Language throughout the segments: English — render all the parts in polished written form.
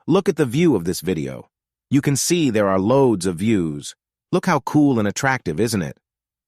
Look at the view of this video. You can see there are loads of views. Look how cool and attractive, isn't it?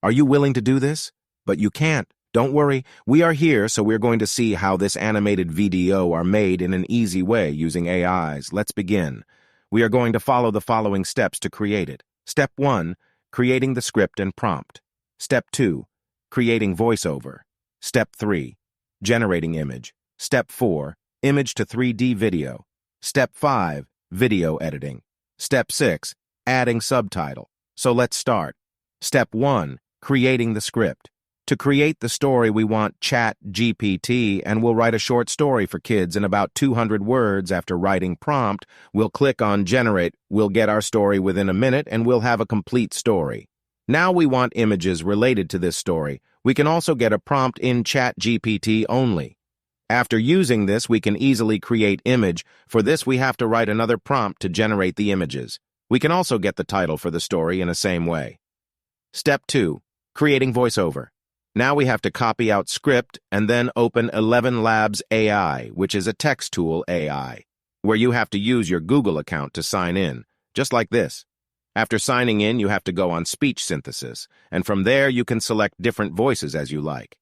Are you willing to do this? But you can't. Don't worry, we are here, so we're going to see how this animated video are made in an easy way using AIs. Let's begin. We are going to follow the following steps to create it. Step 1, creating the script and prompt. Step 2, creating voiceover. Step 3, generating image. Step 4, image to 3D video. Step 5, video editing. Step 6, adding subtitle. So let's start. Step 1, creating the script. To create the story, we want ChatGPT, and we'll write a short story for kids in about 200 words. After writing prompt, we'll click on generate. We'll get our story within a minute, and we'll have a complete story. Now we want images related to this story. We can also get a prompt in ChatGPT only. After using this, we can easily create image. For this, we have to write another prompt to generate the images. We can also get the title for the story in the same way. Step 2, creating voiceover. Now we have to copy out script and then open 11 Labs AI, which is a text tool AI, where you have to use your Google account to sign in, just like this. After signing in, you have to go on speech synthesis, and from there you can select different voices as you like.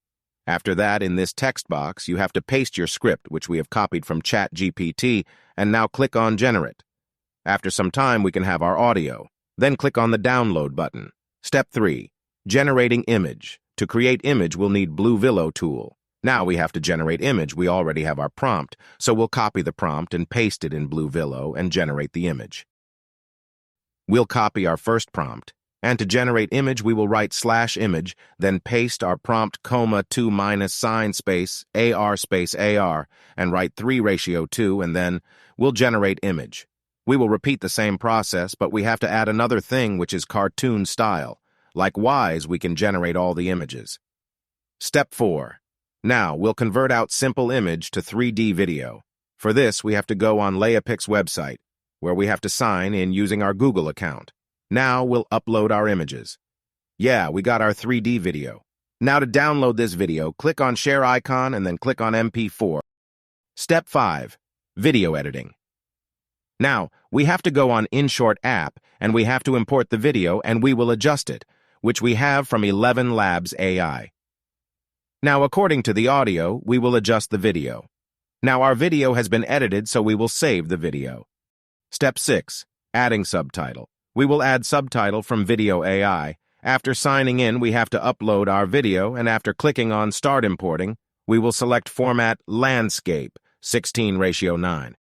After that, in this text box, you have to paste your script, which we have copied from ChatGPT, and now click on Generate. After some time, we can have our audio. Then click on the Download button. Step 3, generating image. To create image, we'll need Blue Willow tool. Now we have to generate image. We already have our prompt, so we'll copy the prompt and paste it in Blue Willow and generate the image. We'll copy our first prompt. And to generate image, we will write /image, then paste our prompt, 2 minus sign space, AR, and write 3:2, and then we'll generate image. We will repeat the same process, but we have to add another thing, which is cartoon style. Likewise, we can generate all the images. Step 4. Now, we'll convert out simple image to 3D video. For this, we have to go on Layapic's website, where we have to sign in using our Google account. Now we'll upload our images. Yeah, we got our 3D video. Now to download this video, click on Share icon and then click on MP4. Step 5. Video editing. Now, we have to go on InShort app and we have to import the video and we will adjust it, which we have from 11 Labs AI. Now, according to the audio, we will adjust the video. Now our video has been edited, so we will save the video. Step 6. Adding subtitle. We will add subtitle from Video AI. After signing in, we have to upload our video, and after clicking on Start Importing, we will select Format Landscape, 16:9.